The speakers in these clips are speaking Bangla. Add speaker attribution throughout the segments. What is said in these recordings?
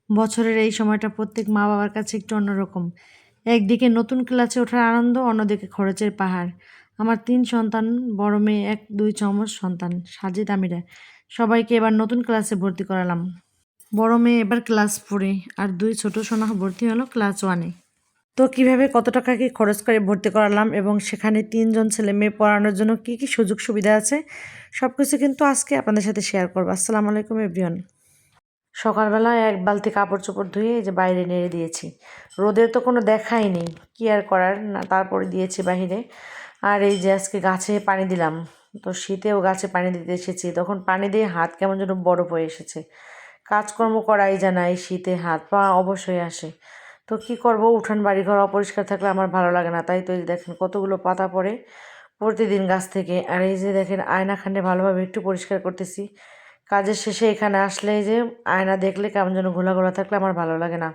Speaker 1: বছরের এই সময়টা প্রত্যেক মা-বাবার কাছে একটু অন্যরকম। একদিকে নতুন ক্লাসে ওঠার আনন্দ, অন্যদিকে খরচের পাহাড়। আমার ৩ সন্তান, বড় মেয়ে ১, ২ যমজ সন্তান সাজিদ, আমিরা। সবাইকে এবার নতুন ক্লাসে ভর্তি করালাম। বড় মেয়ে এবার ক্লাস 4 এ আর ২ ছোট সোনা ভর্তি হলো ক্লাস 1 এ। তো কিভাবে কত টাকা কি খরচ করে ভর্তি করালাম এবং সেখানে ৩ জন ছেলে-মেয়ে পড়ানোর জন্য কি সুযোগ সুবিধা আছে সবকিছু কিন্তু আজকে আপনাদের সাথে শেয়ার করব। আসসালামু আলাইকুম এভরিওয়ান। সকালবেলা এক বালতি কাপড়-চোপড় ধুয়ে এই যে বাইরে নেড়ে দিয়েছি। রোদের তো কোনো দেখাই নেই। কি আর করার না, তারপরে দিয়েছি বাহিরে। আর এই যে আজকে গাছে পানি দিলাম। তো শীতেও গাছে পানি দিতে এসেছি। তখন পানি দিয়ে হাত কেমন যেন বরফ হয়ে এসেছে। কাজকর্ম করাই যায় না এই শীতে, হাত পা অবশ্যই আসে। তো কি করব, উঠান বাড়িঘর অপরিষ্কার থাকলে আমার ভালো লাগে না। তাই তো এই যে দেখেন কতগুলো পাতা পড়ে প্রতিদিন গাছ থেকে। আর এই যে দেখেন আয়নাখানে ভালোভাবে একটু পরিষ্কার করতেছি। কাজের শেষে এখানে আসলে এই যে আয়না দেখলে কেমন যেন ঘোলা ঘোলা থাকলে আমার ভালো লাগে না।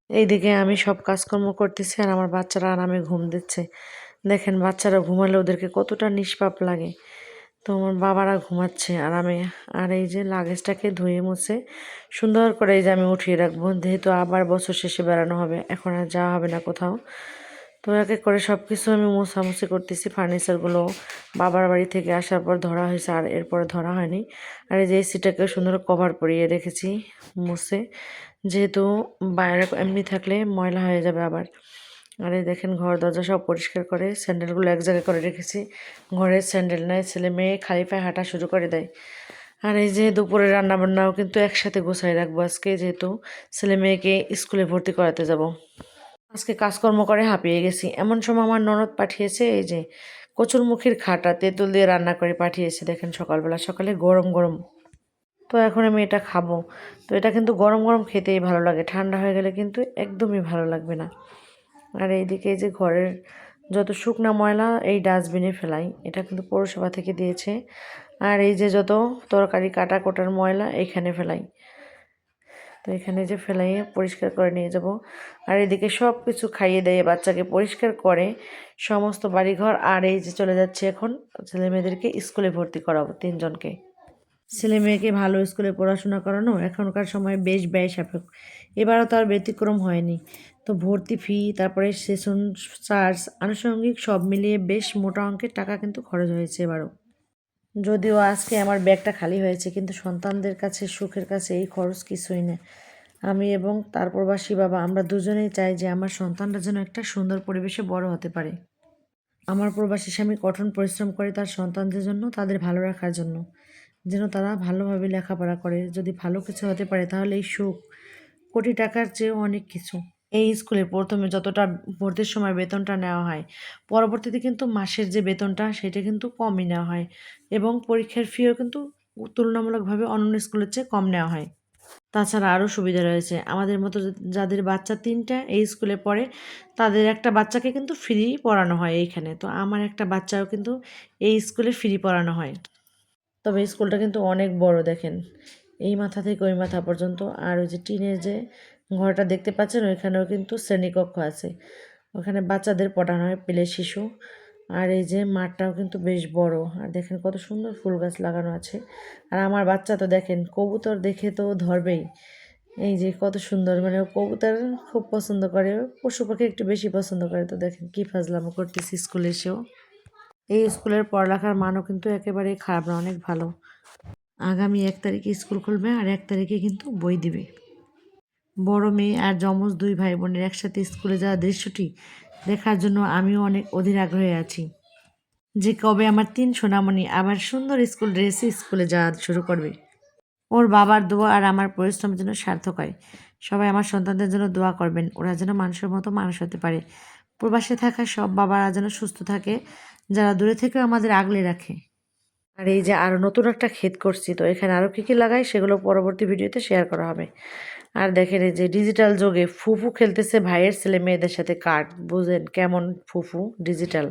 Speaker 1: এইদিকে আমি সব কাজকর্ম করতেছি আর আমার বাচ্চারা আরামে ঘুম দিচ্ছে। দেখেন বাচ্চারা ঘুমালে ওদেরকে কতটা নিষ্পাপ লাগে। তো আমার বাবারা ঘুমাচ্ছে আরামে। আর এই যে লাগেজটাকে ধুয়ে মুছে সুন্দর করে এই যে আমি উঠিয়ে রাখবো, যেহেতু আবার বছর শেষে বেড়ানো হবে, এখন আর যাওয়া হবে না কোথাও। তো এক এক করে সব কিছু আমি মোছামুছি করতেছি। ফার্নিচারগুলো বাবার বাড়ি থেকে আসার পর ধরা হয়েছে, আর এরপরে ধরা হয়নি। আর এই যে এসিটাকে সুন্দর কভার পরিয়ে রেখেছি মুছে, যেহেতু বাইরে এমনি থাকলে ময়লা হয়ে যাবে আবার। আর এই দেখেন ঘর দরজা সব পরিষ্কার করে স্যান্ডেলগুলো এক জায়গায় করে রেখেছি। ঘরের স্যান্ডেল নেয়, ছেলে মেয়ে খালি পায়ে হাঁটা শুরু করে দেয়। আর এই যে দুপুরে রান্নাবান্নাও কিন্তু একসাথে গোছায় রাখবো আজকে, যেহেতু ছেলে মেয়েকে স্কুলে ভর্তি করাতে যাব। আজকে কাজকর্ম করে হাঁপিয়ে গেছি। এমন সময় আমার ননদ পাঠিয়েছে এই যে কচুরমুখীর খাটা তেঁতুল দিয়ে রান্না করে পাঠিয়েছে। দেখেন সকালবেলা, সকালে গরম গরম। তো এখন আমি এটা খাবো। তো এটা কিন্তু গরম গরম খেতেই ভালো লাগে, ঠান্ডা হয়ে গেলে কিন্তু একদমই ভালো লাগবে না। আর এইদিকে এই যে ঘরের যত শুকনা ময়লা এই ডাস্টবিনে ফেলাই, এটা কিন্তু পৌরসভা থেকে দিয়েছে। আর এই যে যত তরকারি কাটা কোটার ময়লা এখানে ফেলাই। তো এখানে যে ফেলাইয়ে পরিষ্কার করে নিয়ে যাব। আর এদিকে সব কিছু খাইয়ে দিয়ে বাচ্চাকে পরিষ্কার করে সমস্ত বাড়িঘর, আর এই যে চলে যাচ্ছে এখন ছেলে মেয়েদেরকে স্কুলে ভর্তি করাবো 3 জনকে। ছেলে মেয়েকে ভালো স্কুলে পড়াশোনা করানো এখনকার সময় বেশ ব্যয় সাপেক্ষ। এবারও তো আর ব্যতিক্রম হয়নি। তো ভর্তি ফি, তারপরে সেশন চার্জ, আনুষঙ্গিক সব মিলিয়ে বেশ মোটা অঙ্কের টাকা কিন্তু খরচ হয়েছে এবারও। যদিও আজকে আমার ব্যাগটা খালি হয়েছে, কিন্তু সন্তানদের কাছে সুখের কাছে এই খরচ কিছুই না। আমি এবং তার প্রবাসী বাবা আমরা দুজনেই চাই যে আমার সন্তানরা যেন একটা সুন্দর পরিবেশে বড় হতে পারে। আমার প্রবাসী স্বামী কঠোর পরিশ্রম করে তার সন্তানদের জন্য, তাদের ভালো রাখার জন্য, যেন তারা ভালোভাবে লেখাপড়া করে। যদি ভালো কিছু হতে পারে তাহলে এই সুখ কোটি টাকার চেয়েও অনেক কিছু। এই স্কুলে প্রথমে যতটা ভর্তির সময় বেতনটা নেওয়া হয়, পরবর্তীতে কিন্তু মাসের যে বেতনটা সেটা কিন্তু কমই নেওয়া হয়, এবং পরীক্ষার ফিও কিন্তু তুলনামূলকভাবে অন্যান্য স্কুলের চেয়ে কম নেওয়া হয়। তাছাড়া আরও সুবিধা রয়েছে। আমাদের মতো যাদের বাচ্চা ৩টা এই স্কুলে পড়ে, তাদের একটা বাচ্চাকে কিন্তু ফ্রি পড়ানো হয় এইখানে। তো আমার একটা বাচ্চাও কিন্তু এই স্কুলে ফ্রি পড়ানো হয়। তবে স্কুলটা কিন্তু অনেক বড়, দেখেন এই মাথা থেকে ওই মাথা পর্যন্ত। আর ওই যে টিনের যে ঘরটা দেখতে পাচ্ছেন ওইখানেও কিন্তু শ্রেণীকক্ষ আছে, ওখানে বাচ্চাদের পড়ানো হয়, প্লে শিশু। আর এই যে মাঠটাও কিন্তু বেশ বড়। আর দেখেন কত সুন্দর ফুল গাছ লাগানো আছে। আর আমার বাচ্চা তো দেখেন কবুতর দেখে তো ধরবেই। এই যে কত সুন্দর, মানে ও কবুতর খুব পছন্দ করে, পশু পাখি একটু বেশি পছন্দ করে। তো দেখেন কি ফাজলামো করতেছি স্কুলে এসেও। এই স্কুলের পড়ালেখার মানও কিন্তু একেবারেই খারাপ না, অনেক ভালো। আগামী 1 তারিখে স্কুল খুলবে আর 1 তারিখে কিন্তু বই দিবে। বড় মেয়ে আর যমজ 2 ভাই বোনের একসাথে স্কুলে যাওয়ার দৃশ্যটি দেখার জন্য আমিও অনেক অধীর আগ্রহে আছি, যে কবে আমার 3 সোনামণি আবার সুন্দর স্কুল ড্রেসে স্কুলে যাওয়া শুরু করবে। ওর বাবার দোয়া আর আমার পরিশ্রম যেন সার্থক হয়। সবাই আমার সন্তানদের জন্য দোয়া করবেন, ওরা যেন মানুষের মতো মানুষ হতে পারে। প্রবাসে থাকা সব বাবারা যেন সুস্থ থাকে, যারা দূরে থেকেও আমাদের আগলে রাখে। আর এই যে আরও নতুন একটা ক্ষেত করছি, তো এখানে আরও কী কী লাগাই সেগুলো পরবর্তী ভিডিওতে শেয়ার করা হবে। আর দেখেন এই যে ডিজিটাল যুগে ফুফু খেলতেছে ভাইয়ের ছেলে মেয়েদের সাথে কার্ড, বুঝেন কেমন ফুফু ডিজিটাল।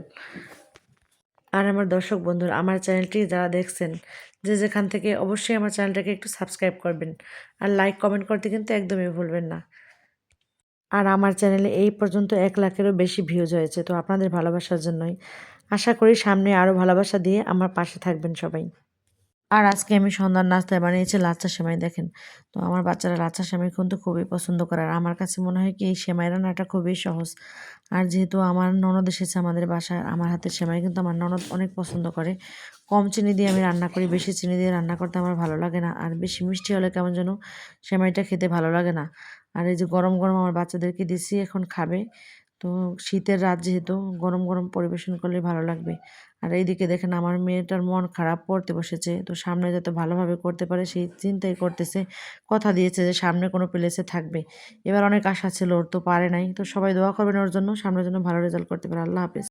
Speaker 1: আর আমার দর্শক বন্ধুরা, আমার চ্যানেলটি যারা দেখছেন যে যেখান থেকে, অবশ্যই আমার চ্যানেলটাকে একটু সাবস্ক্রাইব করবেন আর লাইক কমেন্ট করতে কিন্তু একদমই ভুলবেন না। আর আমার চ্যানেলে এই পর্যন্ত 1 লাখেরও বেশি ভিউজ হয়েছে, তো আপনাদের ভালোবাসার জন্যই। আশা করি সামনে আরও ভালোবাসা দিয়ে আমার পাশে থাকবেন সবাই। আর আজকে আমি সন্ধ্যার নাস্তায় বানিয়েছি লাচ্ছা সেমাই দেখেন। তো আমার বাচ্চারা লাচ্ছা সেমাই কিন্তু খুবই পছন্দ করে। আর আমার কাছে মনে হয় কি এই সেমাই রান্নাটা খুবই সহজ। আর যেহেতু আমার ননদ এসেছে আমাদের বাসায়, আমার হাতের সেমাই কিন্তু আমার ননদ অনেক পছন্দ করে। কম চিনি দিয়ে আমি রান্না করি, বেশি চিনি দিয়ে রান্না করতে আমার ভালো লাগে না। আর বেশি মিষ্টি হলে কেমন যেন সেমাইটা খেতে ভালো লাগে না। আর এই যে গরম, গরম আমার বাচ্চাদেরকে দিছি এখন খাবে। তো শীতের রাত যেহেতু গরম, গরম পরিবেশন করলে ভালো লাগবে। আর এইদিকে দেখেন আমার মেয়েটার মন খারাপ, পড়তে বসেছে। তো সামনে যাতে ভালোভাবে করতে পারে সেই চিন্তাই করতেছে। কথা দিয়েছে যে সামনে কোনো প্লেসে থাকবে। এবার অনেক আশা ছিল, ওর তো পারে নাই। তো সবাই দোয়া করবেন ওর জন্য, সামনের জন্য ভালো রেজাল্ট করতে পারে। আল্লাহ হাফেজ।